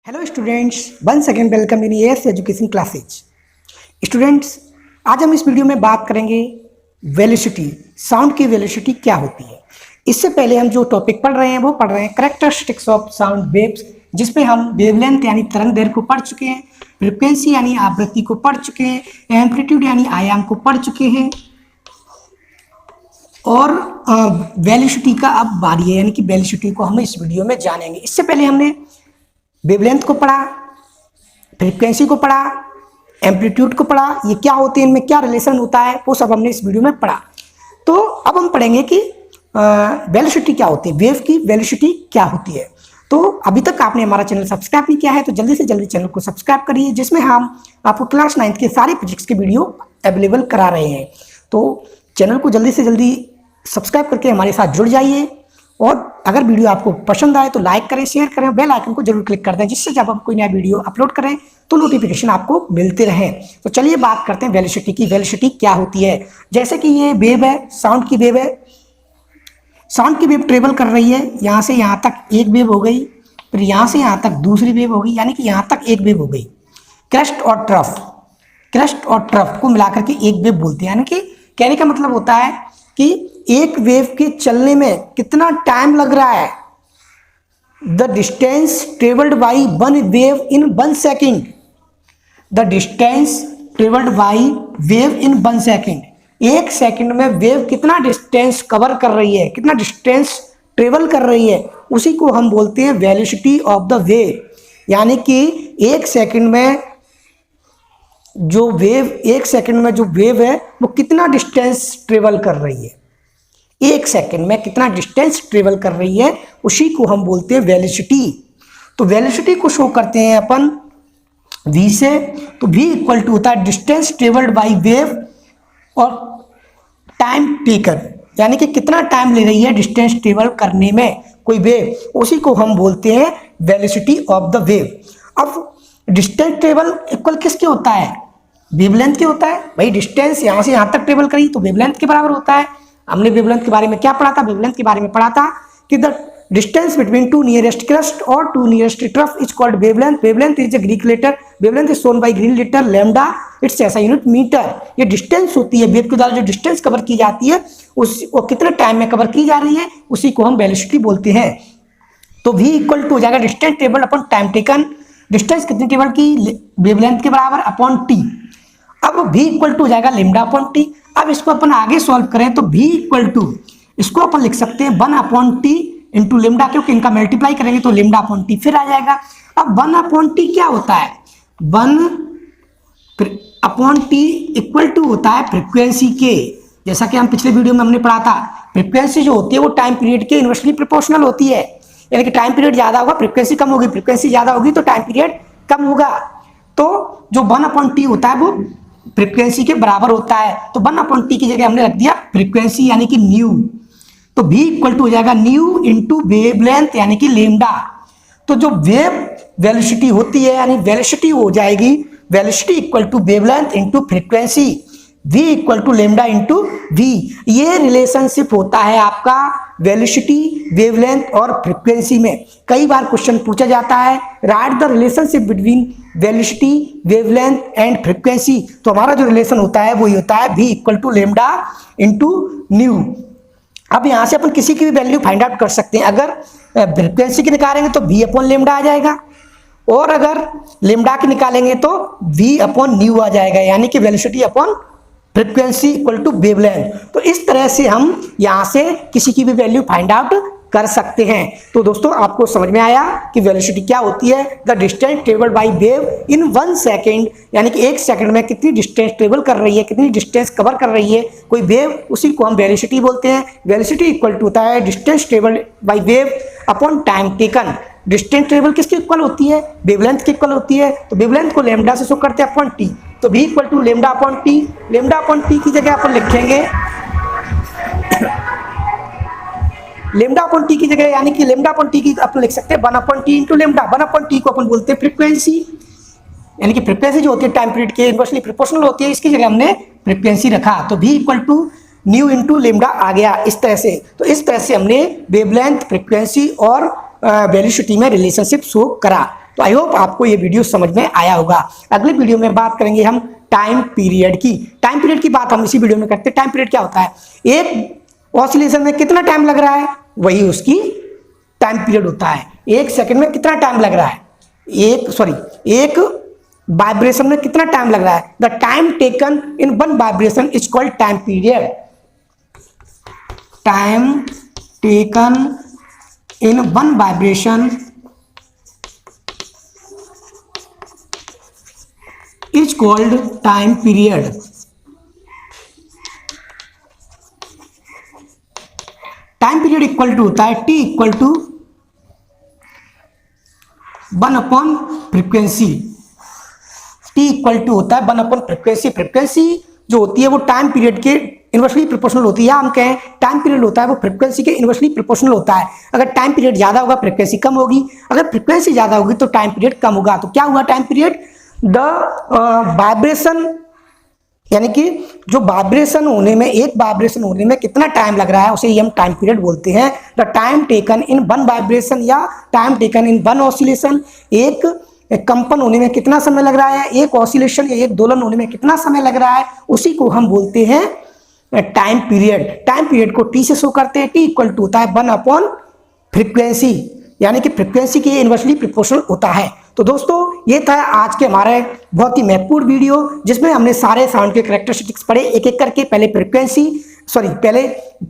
Hello students, once again welcome in AS education classes. Students, आज हम इस video में बात करेंगे वेलोसिटी, साउंड की वेलोसिटी क्या होती है। इससे पहले हम जो टॉपिक पढ़ रहे हैं वो पढ़ रहे हैं कैरेक्टरिस्टिक्स ऑफ साउंड वेव्स, जिसमें हम वेवलेंथ यानी तरंग दैर्घ्य को पढ़ चुके हैं, फ्रीक्वेंसी यानी आवृत्ति को पढ़ चुके हैं, एम्पलीट्यूड यानी आयाम को पढ़ चुके हैं और वेलोसिटी का अब बारी है, यानी कि वेलोसिटी को हम इस वीडियो में जानेंगे। इससे पहले हमने वेवलेंथ को पढ़ा, फ्रीक्वेंसी को पढ़ा, एम्पलीट्यूड को पढ़ा, ये क्या होते हैं, इनमें क्या रिलेशन होता है, वो सब हमने इस वीडियो में पढ़ा। तो अब हम पढ़ेंगे कि वेलोसिटी क्या होती है, वेव की वेलोसिटी क्या होती है। तो अभी तक आपने हमारा चैनल सब्सक्राइब नहीं किया है तो जल्दी से जल्दी चैनल को सब्सक्राइब करिए, जिसमें हम आपको क्लास 9 के सारे फिजिक्स के वीडियो अवेलेबल करा रहे हैं। तो चैनल को जल्दी से जल्दी सब्सक्राइब करके हमारे साथ जुड़ जाइए और अगर वीडियो आपको पसंद आए तो लाइक करें, शेयर करें, बेल आइकन को जरूर क्लिक कर दें, जिससे जब हम कोई नया वीडियो अपलोड करें तो नोटिफिकेशन आपको मिलते रहें। तो चलिए बात करते हैं वेलोसिटी की। वेलोसिटी क्या होती है? जैसे कि ये वेव है, साउंड की वेव है, साउंड की वेव ट्रेवल कर रही है, यहाँ से यहाँ तक एक वेव हो गई, फिर यहाँ से यहाँ तक दूसरी वेव हो गई, यानी कि यहाँ तक एक वेव हो गई। क्रेस्ट और ट्रफ, क्रेस्ट और ट्रफ को मिलाकर के एक वेव बोलते हैं। यानी कि कहने का मतलब होता है कि एक वेव के चलने में कितना टाइम लग रहा है। The distance travelled by one wave in 1 second, the distance travelled by wave in 1 second. एक सेकंड में वेव कितना डिस्टेंस कवर कर रही है, कितना डिस्टेंस ट्रेवल कर रही है, उसी को हम बोलते हैं वेलोसिटी ऑफ द वेव। यानी कि एक सेकंड में जो वेव है वो कितना डिस्टेंस ट्रेवल कर रही है, एक सेकंड में कितना डिस्टेंस ट्रेवल कर रही है, उसी को हम बोलते हैं वेलोसिटी। तो वेलोसिटी को शो करते हैं अपन v से। तो v इक्वल टू होता है डिस्टेंस ट्रेवल्ड बाय वेव और टाइम टेकन, यानी कि कितना टाइम ले रही है डिस्टेंस ट्रेवल करने में कोई वेव, उसी को हम बोलते हैं वेलोसिटी ऑफ द वेव। अब डिस्टेंस ट्रेवल इक्वल किसके होता है? वेवलेंथ के होता है। भाई डिस्टेंस यहाँ से यहाँ तक ट्रेवल करी तो वेवलेंथ के बराबर होता है। हमने वेवलेंथ के बारे में क्या पढ़ा था? वेवलेंथ के बारे में पढ़ा था कि the distance between two nearest crest और two nearest trough is called wavelength. Wavelength is a Greek letter, wavelength is shown by Greek letter lambda, it's ऐसा यूनिट मीटर। ये डिस्टेंस होती है, वेव के द्वारा जो डिस्टेंस कवर की जाती है वो कितने टाइम में कवर की जा रही है, उसी को हम वेलोसिटी बोलते हैं। तो v इक्वल टू हो जाएगा distance travelled upon time taken. Distance कितनी ट्रेवल की? वेवलेंथ के बराबर अपॉन t। अब v इक्वल टू हो जाएगा लैम्डा अपॉन t। अब इसको अपन आगे सॉल्व करें तो v इक्वल टू, इसको अपन लिख सकते हैं 1 अपॉन टी इंटू लेमडा, क्योंकि इनका मल्टीप्लाई करेंगे तो लेमडा अपॉन टी फिर आ जाएगा। अब 1 अपॉन टी क्या होता है? 1 अपॉन टी इक्वल टू होता है फ्रीक्वेंसी के। जैसा कि हम पिछले वीडियो में हमने पढ़ा था, फ्रीक्वेंसी जो होती है वो टाइम पीरियड के इनवर्सली प्रोपोर्शनल होती है। यानी कि टाइम पीरियड ज्यादा होगा, फ्रीक्वेंसी कम होगी, फ्रीक्वेंसी ज्यादा होगी तो टाइम पीरियड कम होगा। तो जो 1 अपॉन टी होता है वो फ्रीक्वेंसी के बराबर होता है। तो 1 अपॉन टी की जगह हमने रख दिया फ्रीक्वेंसी, यानी कि न्यू। तो v इक्वल टू हो जाएगा न्यू इंटू वेवलेंथ, यानी कि लेमडा। तो जो वेव वेलोसिटी होती है, यानी वेलोसिटी हो जाएगी velocity equal to wavelength into frequency, v equal to lambda into v। ये रिलेशनशिप होता है आपका वेलोसिटी, वेवलेंथ और फ्रीक्वेंसी में। कई बार क्वेश्चन पूछा जाता है, right the relationship between velocity, wavelength and frequency. तो हमारा जो रिलेशन होता है वो ये होता है v equal to lambda into nu. अब यहाँ से अपन किसी की भी वैल्यू फाइंड आउट कर सकते हैं। अगर फ्रीक्वेंसी की निकालेंगे तो v अपॉन लेमडा आ जाएगा, और अगर लेमडा की निकालेंगे तो v अपॉन न्यू आ जाएगा, यानी कि velocity upon frequency equal to wavelength. तो इस तरह से हम यहाँ से किसी की भी वैल्यू फाइंड आउट कर सकते हैं। तो दोस्तों, आपको समझ में आया कि वेलोसिटी क्या होती है? The distance travelled by wave in 1 second, यानी कि एक सेकंड में कितनी डिस्टेंस ट्रेवल कर रही है, कितनी डिस्टेंस कवर कर रही है कोई वेव, उसी को हम वेलोसिटी बोलते हैं। वेलोसिटी इक्वल टू होता है distance travelled by wave upon time taken. Distance travel किसकी इक्वल होती है? वेवलेंथ की इक्वल होती है। तो वेवलेंथ को लेमडा से शो करते हैं अपॉन टी। तो v equal to lambda upon T. Lambda upon T की जगह अपन लिखेंगे लेमडा अपॉन टी की जगह, यानी कि लेमडा अपॉन टी की अपन लिख सकते हैं 1 upon T into lambda. 1 upon T को अपन बोलते हैं फ्रीक्वेंसी, यानी कि फ्रीक्वेंसी जो होती है टाइम पीरियड के इनवर्सली प्रोपोर्शनल होती है, इसकी जगह हमने फ्रीक्वेंसी रखा। तो v equal to nu into lambda आ गया इस तरह से। तो इस तरह से हमने वेवलेंथ, फ्रीक्वेंसी और वेलोसिटी में रिलेशनशिप शो करा। तो आई होप आपको ये वीडियो समझ में आया होगा। अगले वीडियो में बात करेंगे हम टाइम पीरियड की। टाइम पीरियड की बात हम इसी वीडियो में करते हैं। टाइम पीरियड क्या होता है, एक ऑसिलेशन में कितना टाइम लग रहा है वही उसकी टाइम पीरियड होता है। एक सेकंड में कितना टाइम लग रहा है, एक वाइब्रेशन में कितना टाइम लग रहा है, the time taken in one vibration is called time period. Time taken in one vibration is called time period. Time period equal to होता है T equal to 1 frequency. T equal to होता है 1 frequency. Frequency जो होती है वो time period के inversely proportional होती है, या हम कहें टाइम पीरियड होता है वो फ्रीक्वेंसी के इन्वर्सली प्रोपोर्शनल होता है। अगर टाइम पीरियड ज्यादा होगा फ्रीक्वेंसी कम होगी, अगर फ्रीक्वेंसी ज्यादा होगी तो टाइम पीरियड कम होगा। तो क्या हुआ टाइम पीरियड, द वाइब्रेशन, यानी कि जो वाइब्रेशन होने में, एक वाइब्रेशन होने में कितना टाइम लग रहा है उसे ही हम टाइम पीरियड बोलते हैं। The time taken in one vibration या time taken in one oscillation, एक कंपन होने में कितना समय लग रहा है, एक ऑसिलेशन या एक दोलन होने में कितना समय लग रहा है, उसी को हम बोलते हैं टाइम पीरियड। टाइम पीरियड को टी से शो करते हैं। टी इक्वल टू होता है 1 फ्रीक्वेंसी, यानी कि फ्रीक्वेंसी के इन्वर्सली प्रोपोर्शनल होता है। तो दोस्तों ये था आज के हमारे बहुत ही महत्वपूर्ण वीडियो, जिसमें हमने सारे साउंड के कैरेक्टरिस्टिक्स पढ़े एक एक करके। पहले पहले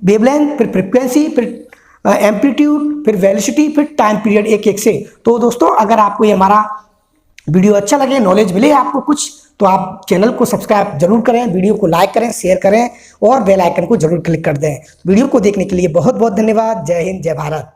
वेवलेंथ, फिर फ्रीक्वेंसी, फिर एम्पलीट्यूड, फिर वेलोसिटी, फिर टाइम पीरियड, एक एक से। तो दोस्तों अगर आपको ये हमारा वीडियो अच्छा लगे, नॉलेज मिले आपको कुछ, तो आप चैनल को सब्सक्राइब जरूर करें, वीडियो को लाइक करें, शेयर करें और बेल आइकन को जरूर क्लिक कर दें। वीडियो को देखने के लिए बहुत बहुत धन्यवाद। जय हिंद, जय भारत।